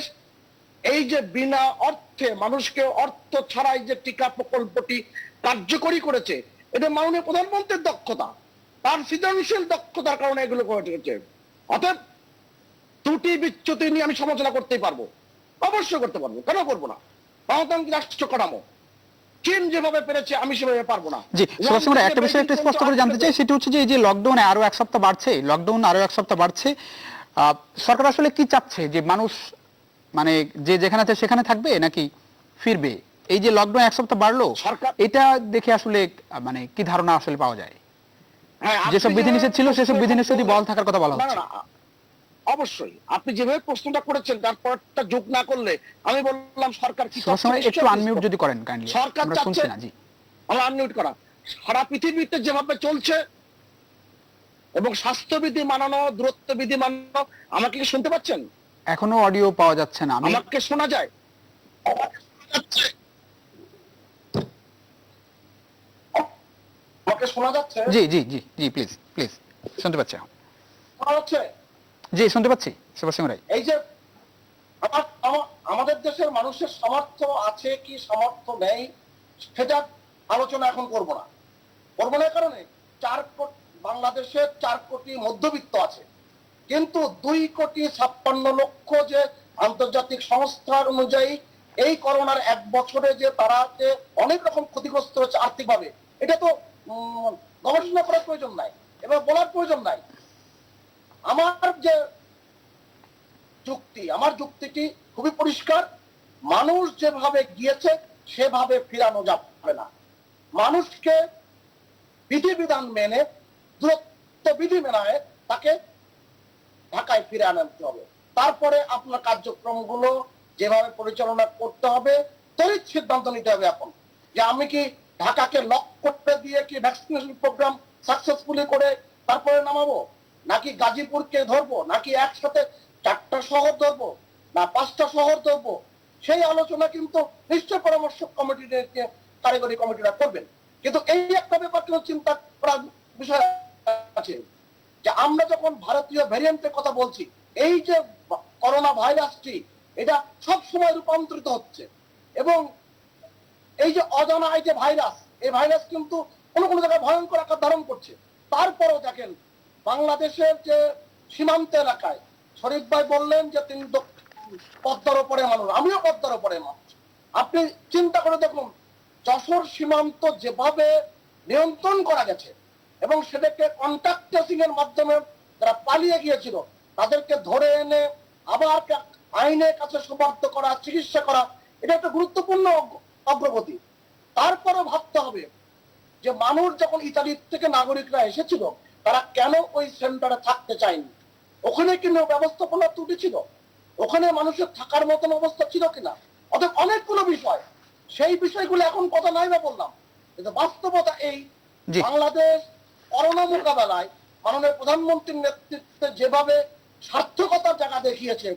এই যে বিনা অর্থে, মানুষকে অর্থ ছাড়াই যে টিকা প্রকল্পটি কার্যকরী করেছে, এটা মাননীয় প্রধানমন্ত্রীর দক্ষতা, তার সৃজনশীল দক্ষতার কারণে এগুলো করেছে। অতএব ত্রুটি বিচ্যুতি নিয়ে আমি সমালোচনা করতেই পারবো, অবশ্যই করতে পারবো, কেন করবো না? গণতান্ত্রিক রাষ্ট্র কাঠামো, চীন যেভাবে পেরেছে আমি সেভাবে পারবো না। জি, সুভাষ সিংহ রায়, একটা বিষয় একটু স্পষ্ট করে জানতে চাই, সেটা হচ্ছে যে এই যে লকডাউনে আরো 1 সপ্তাহ বাড়ছে, সরকার আসলে কি চাচ্ছে? যে মানুষ মানে যে যেখানে আছে সেখানে থাকবে নাকি ফিরবে? এই যে লকডাউন 1 সপ্তাহ বাড়লো, এটা দেখে আসলে মানে কি ধারণা আসলে পাওয়া যায়? যেসব বিধিনিষেধ ছিল সেসব বিধিনিষেধই বহাল থাকার কথা বলা হচ্ছে। অবশ্যই আপনি যেভাবে প্রশ্নটা করেছেন তারপরটা যোগ না করলে আমি বললাম সরকার কি সুভাষ চাচ্ছে, একটু নিশ্চয়ই আনমিউট যদি করেন কাইন্ডলি, সরকার আমরা চাচ্ছে, শুনছি না। জি, আমার আনমিউট করা, সারা পৃথিবীতে যেভাবে চলছে এবং স্বাস্থ্যবিধি মানানো, দূরত্ববিধি মানানো, আমাকে কি শুনতে পাচ্ছেন? এখনো অডিও পাওয়া যাচ্ছে না। আমি আমাকে শোনা যায়? আমাকে শোনা যাচ্ছে? আমাকে শোনা যাচ্ছে? জি জি জি জি, প্লিজ প্লিজ, শুনতে পাচ্ছি এখন। শোনা যাচ্ছে? জি, শুনতে পাচ্ছি সুভাষ সিং রায়। এই যে আমাদের দেশের মানুষের সামর্থ্য আছে কি সামর্থ্য নেই সেটা আলোচনা এখন করব না। কারণে বাংলাদেশের 4 কোটি মধ্যবিত্ত আছে, কিন্তু 2,56,00,000 যে আন্তর্জাতিক সংস্থার অনুযায়ী এই করোনার 1 বছরে যে তারা যে অনেক রকম ক্ষতিগ্রস্ত হচ্ছে আর্থিকভাবে, এটা তো গবেষণা করার প্রয়োজন নাই, এবার বলার প্রয়োজন নাই। আমার যুক্তিটি খুবই পরিষ্কার। মানুষ যেভাবে গিয়েছে সেভাবে ফিরানো যাবে না। মানুষকে বিধিবিধান মেনে, দূরত্ব বিধি মেনে তাকে ঢাকায় ফিরে আনতে হবে। তারপরে আপনার কার্যক্রমগুলো যেভাবে পরিচালনা করতে হবে, তড়িৎ সিদ্ধান্ত নিতে হবে এখন যে আমি কি ঢাকাকে লক করতে দিয়ে কি ভ্যাকসিনেশন প্রোগ্রাম সাকসেসফুলি করে তারপরে নামাবো, নাকি গাজীপুরকে ধরবো, নাকি একসাথে 4টা শহর ধরবো না 5টা শহর ধরবো, সেই আলোচনা কিন্তু নিশ্চয় পরামর্শ কমিটি, কারিগরি কমিটিরা করবেন। কিন্তু এই একটা ব্যাপার কিন্তু চিন্তা করার বিষয় আছে যে আমরা যখন ভারতীয় ভ্যারিয়েন্টের কথা বলছি, এই যে করোনা ভাইরাসটি এটা সব সময় রূপান্তরিত হচ্ছে, এবং এই যে অজানা এই যে ভাইরাস, এই ভাইরাস কিন্তু কোনো কোনো জায়গায় ভয়ঙ্কর আকার ধারণ করছে। তারপরেও দেখেন বাংলাদেশের যে সীমান্ত এলাকায়, শরীফ ভাই বললেন যে তিনি পদ্মার ওপরে মানুষ, আমিও পদ্মার ওপরে মানুষ। আপনি চিন্তা করে দেখুন যশোর সীমান্ত যেভাবে নিয়ন্ত্রণ করা গেছে এবং সেটাকে কন্টাক্ট ট্রেসিং এর মাধ্যমে যারা পালিয়ে গিয়েছিল তাদেরকে ধরে এনে আবার আইনের কাছে সুপার্দ করা, চিকিৎসা করা, এটা একটা গুরুত্বপূর্ণ অগ্রগতি। তারপরও ভাবতে হবে যে মানুষ যখন ইতালি থেকে নাগরিকরা এসেছিল তারা কেন ওই সেন্টারে থাকতে চায়নি, ওখানে কি ব্যবস্থাপনা ত্রুটি ছিল, ওখানে মানুষের থাকার মতন অবস্থা ছিল কিনা, অর্থাৎ অনেকগুলো বিষয়, সেই বিষয়গুলো এখন কথা নাই বা বললাম, কিন্তু বাস্তবতা এই বাংলাদেশ করোনা মোকাবেলায় মাননীয় প্রধানমন্ত্রীর নেতৃত্বে যেভাবে সার্থকতার জায়গা দেখিয়েছে,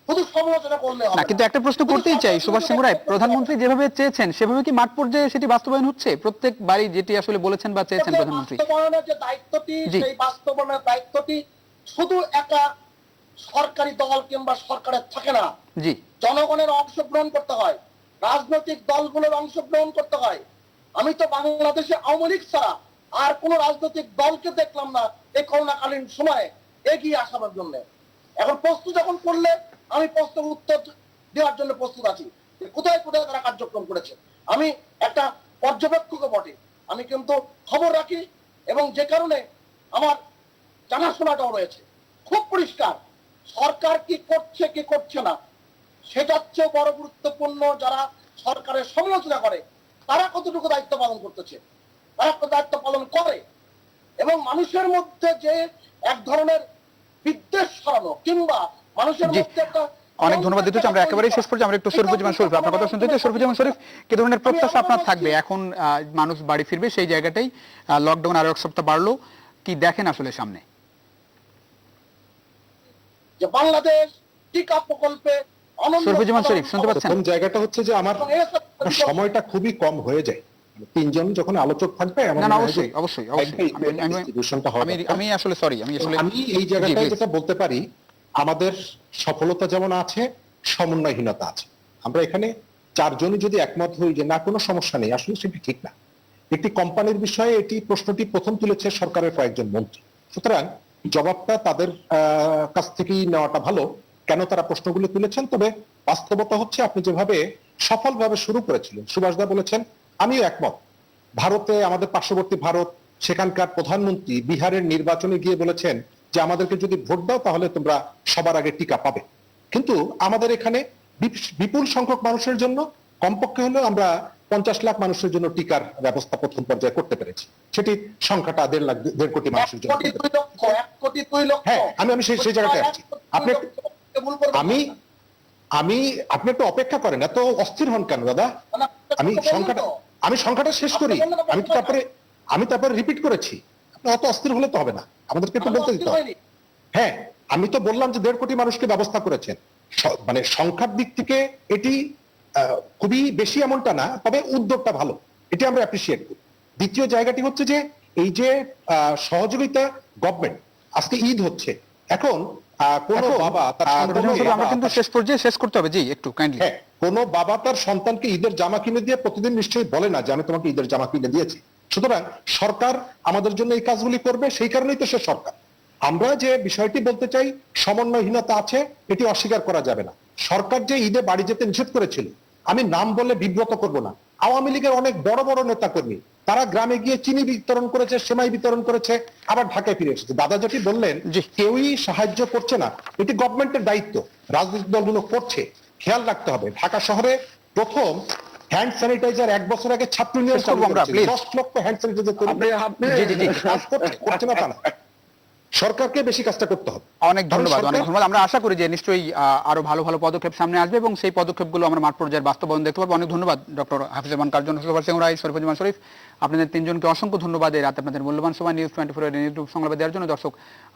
শুধু সমালোচনা করলে হবে না। কিন্তু একটা প্রশ্ন করতেই চাই সুভাষ সিং রায়, প্রধানমন্ত্রী যেভাবে চেয়েছেন সেভাবে কি মাঠ পর্যায়ে সেটি বাস্তবায়ন হচ্ছে? প্রত্যেক বাড়ি যেটি আসলে বলেছেন বা চেয়েছেন প্রধানমন্ত্রী, বাস্তবায়নের যে দায়িত্বটি, সেই বাস্তবায়নের দায়িত্বটি শুধু একা সরকারি দল কিংবা সরকারের থাকে না, জি, জনগণের অংশগ্রহণ করতে হয়, রাজনৈতিক দলগুলোর অংশগ্রহণ করতে হয়। আমি তো বাংলাদেশে আওয়ামী লীগ ছাড়া আর কোন রাজনৈতিক দলকে দেখলাম না এই করোনাকালীন সময়ে এগিয়ে আসার জন্য। এখন প্রশ্ন যখন করলে আমি প্রশ্নের উত্তর দেওয়ার জন্য প্রস্তুত আছি, কোথায় কোথায় তারা কার্যক্রম করেছে। আমি একটা পর্যবেক্ষক বটে, আমি কিন্তু খবর রাখি, এবং যে কারণে আমার জানাশোনাটাও রয়েছে। খুব পরিষ্কার সরকার কি করছে কি করছে না সেটার চেয়ে বড় গুরুত্বপূর্ণ যারা সরকারের সমালোচনা করে তারা কতটুকু দায়িত্ব পালন করতেছে, তারা দায়িত্ব পালন করে, এবং মানুষের মধ্যে যে এক ধরনের বিদ্বেষ ছড়ানো কিংবা মানুষের মধ্যে একটা। অনেক ধন্যবাদ দিতে আমরা একেবারেই শেষ পর্যায়ে আমরা একটু শরীফুজ্জামান শরীফ আপনার কথা শুনতে চাই। শরীফুজ্জামান শরীফ, কি ধরনের প্রত্যাশা আপনার থাকবে এখন? মানুষ বাড়ি ফিরবে, সেই জায়গাটাই লকডাউন আরো 1 সপ্তাহ বাড়লো, কি দেখেন আসলে সামনে? যে বাংলাদেশ টিকা প্রকল্পে শরীফুজ্জামান শরীফ শুনতে পাচ্ছেন? প্রথম জায়গাটা হচ্ছে যে আমার সময়টা খুবই কম হয়ে যায়, 3 জন যখন আলোচক থাকবে না, অবশ্যই অবশ্যই অবশ্যই আমি আসলে সরি, আমি এই জায়গাটায় যেটা বলতে পারি, আমাদের সফলতা যেমন আছে সমন্বয়হীনতা আছে। আমরা এখানে 4 জনই যদি একমত হই যে না কোনো সমস্যা নেই, আসলে সেটি ঠিক না। একটি কোম্পানির বিষয়ে এটি প্রশ্নটি প্রথম তুলেছে সরকারের কয়েকজন মন্ত্রী, সুতরাং জবাবটা তাদের কাছ থেকেই নেওয়াটা ভালো কেন তারা প্রশ্নগুলো তুলেছেন। তবে বাস্তবতা হচ্ছে আপনি যেভাবে সফলভাবে শুরু করেছিলেন, সুভাষদা বলেছেন, আমিও একমত। ভারতে, আমাদের পার্শ্ববর্তী ভারত, সেখানকার প্রধানমন্ত্রী বিহারের নির্বাচনে গিয়ে বলেছেন যে আমাদেরকে যদি ভোট দাও তাহলে তোমরা সবার আগে টিকা পাবে। কিন্তু আমাদের এখানে বিপুল সংখ্যক মানুষের জন্য কমপক্ষে হলেও আমরা 50 লাখ মানুষের জন্য টিকার ব্যবস্থা প্রথম পর্যায়ে করতে পেরেছি। সেটি সংখ্যাটা 1.5 কোটি মানুষের জন্য। 1.2 লক্ষ। হ্যাঁ, আমি সেই জায়গাটায় আছি। আপনি একটু অপেক্ষা করেন, এত অস্থির হন কেন দাদা? আমি সংখ্যাটা শেষ করি, আমি তারপরে রিপিট করেছি। আপনি অত অস্থির হলে তো হবে না, আমাদেরকে একটু বলতে দিতে হবে। হ্যাঁ, আমি তো বললাম যে 1.5 কোটি মানুষকে ব্যবস্থা করেছেন। মানে সংখ্যার দিক থেকে এটি খুবই বেশি এমনটা না, তবে উদ্যোগটা ভালো, এটি আমরা অ্যাপ্রিসিয়েট করি। দ্বিতীয় জায়গাটি হচ্ছে যে এই যে সহযোগিতা গভর্নমেন্ট, আজকে ঈদ হচ্ছে, এখন কোন বাবা আমরা কিন্তু শেষ পর্যায়ে শেষ করতে হবে, জি একটু কাইন্ডলি। হ্যাঁ, কোন বাবা তার সন্তানকে ঈদের জামা কিনে দিয়ে প্রতিদিন নিশ্চয়ই বলে না যে আমি তোমাকে ঈদের জামা কিনে দিয়েছি। সুতরাং সরকার আমাদের জন্য এই কাজগুলি করবে, সেই কারণেই তো সে সরকার। আমরা যে বিষয়টি বলতে চাই, সমন্বয়হীনতা আছে, এটি অস্বীকার করা যাবে না। সরকার যে ঈদে বাড়ি যেতে নিষেধ করেছিল, আমি নাম বলে বিব্রত করব না, আওয়ামী লীগের অনেক বড় বড় নেতা কর্মী তারা গ্রামে গিয়ে চিনি বিতরণ করেছে, সেমাই বিতরণ করেছে, আবার ঢাকায় ফিরে এসেছে। দাদা যেটি বললেন কেউই সাহায্য করছে না, এটি গভর্নমেন্টের দায়িত্ব, রাজনৈতিক দলগুলো করছে, খেয়াল রাখতে হবে। ঢাকা শহরে প্রথম হ্যান্ড স্যানিটাইজার 1 বছর আগে ছাত্র নিয়ে 10 লক্ষ হ্যান্ড স্যানিটাইজার করছে না, তা না, সরকারকে বেশি কাজটা করতে হবে। অনেক ধন্যবাদ, অনেক ধন্যবাদ। আমরা আশা করি যে নিশ্চয়ই আরো ভালো ভালো পদক্ষেপ সামনে আসবে এবং সেই পদক্ষেপগুলো আমরা মাঠ পর্যায়ের বাস্তবায়ন দেখতে পাবো। অনেক ধন্যবাদ ডক্টর হাফিজুর রহমান কার্জন, শরীফুজ্জামান শরীফ, আপনাদের তিনজনকে অসংখ্য ধন্যবাদ এই রাতে আপনাদের মূল্যবান সময় নিউজ 24 এর নিউজ সংলাপে দেওয়ার জন্য। দর্শক,